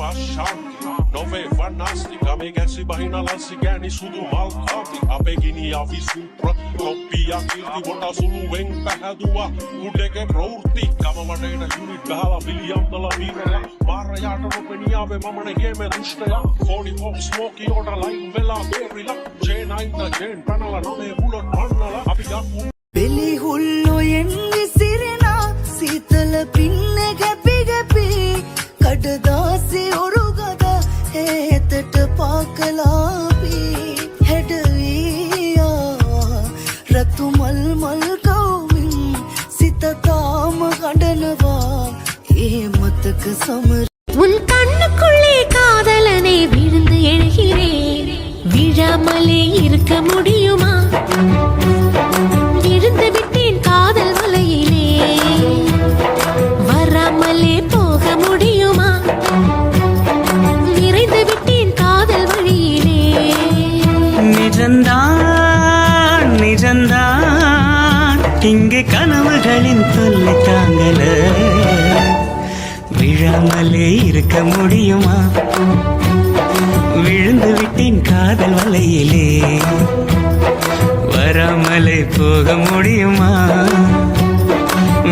Nove vanasti, kame käsi vahina lanssi kääni sudu malkaati. Apegini ja visupra, koppi ja kilti, vota sulu vengpähätua. Kudeke prourti, kamavadeina jurit vähällä viljantala viirellä. Maara jaata ropeni ave mamane hieme dusteja. Koodi pop smoki orda lain vela beerillä. Jane ainta Jane panala nome ulot pannala. Apigapu. Beli hullo enni sirena, සීතල පින්න ගැපි ගැපි කඩදාසි ඔරුගද හේතට පාකලාපි හැඩවීයා රතු මල් මල් කවමින් සිත තාම කඩනවා ඒ මතක සමර உன் கண்ணுக்குள்ளே காதலனை விழுந்து எழுகிறேன் விழாமலே இருக்க முடியுமா விழுந்து விட்டேன் காதல் வலையிலே வராமலே போக முடியுமா நிறைந்து விட்டேன் காதல் வழியிலே நிஜந்தான் நிஜந்தான் இங்கே கனவுகளின் தொல்லை தாங்கல விழாமலே இருக்க முடியுமா விழுந்து விட்டேன் காதல் வலையிலே வராமலே போக முடியுமா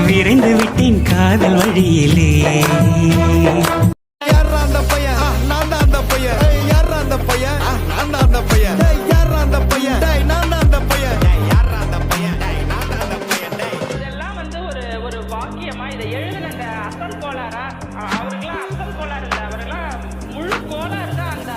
விரைந்து விட்டேன் காதல் வழியிலே வாக்கியமா இதை எழுதின அந்த அசல் கோளாரா அவருக்கெல்லாம் அசல் கோளாறு இல்லை அவரெல்லாம் முழு கோளாறு தான் அந்த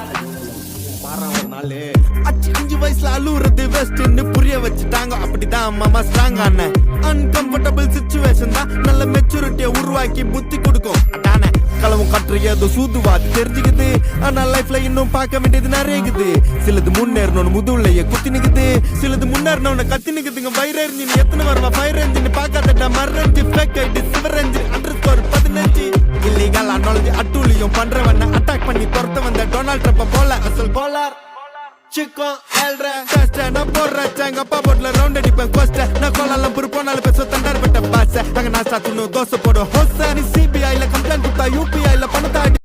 அஞ்சு வயசுல அழுவுறது வெஸ்ட்னு புரிய வச்சுட்டாங்க அப்படிதான் மாமா ஸ்ட்ராங் ஆன அன்கம்ஃபர்டபிள் சிச்சுவேஷன் தான் நல்ல மெச்சூரிட்டியை உருவாக்கி புத்தி கொடுக்கும் அதானே களவும் கற்று ஏதோ சூதுவாது தெரிஞ்சுக்குது ஆனா லைஃப்ல இன்னும் பார்க்க வேண்டியது நிறைய இருக்குது சிலது முன்னேறணும்னு முதுகுலைய குத்தி நிக்குது சிலது முன்னேறணும்னு கத்தி நிக்குதுங்க ஃபயர் என்ஜின் எத்தனை வருவா ஃபயர் என்ஜின் பார்க்காதட்ட மர்ரஞ்சி ஃபேக் ஐடி சிவர் என்ஜின் _15 இல்லீகலா நாலேஜ் அட்டூழியம் பண்றவன அட்டாக் பண்ணி துரத்த வந்த டொனால்ட் ட்ரம்ப் போல அசல் கோலார் Chico, el rey நான் போடுறேன் எங்க அப்பா போட்ல ரவுண்ட் அடிப்பேன் கோஸ்ட நான் கோலாலம் புரு போனாலும் பேச தண்டார் பட்ட பாச அங்க நான் சாத்துணும் தோசை போடும் ஹோச நீ சிபிஐல கம்ப்ளைண்ட் கொடுத்தா யூபிஐல பணத்தாடி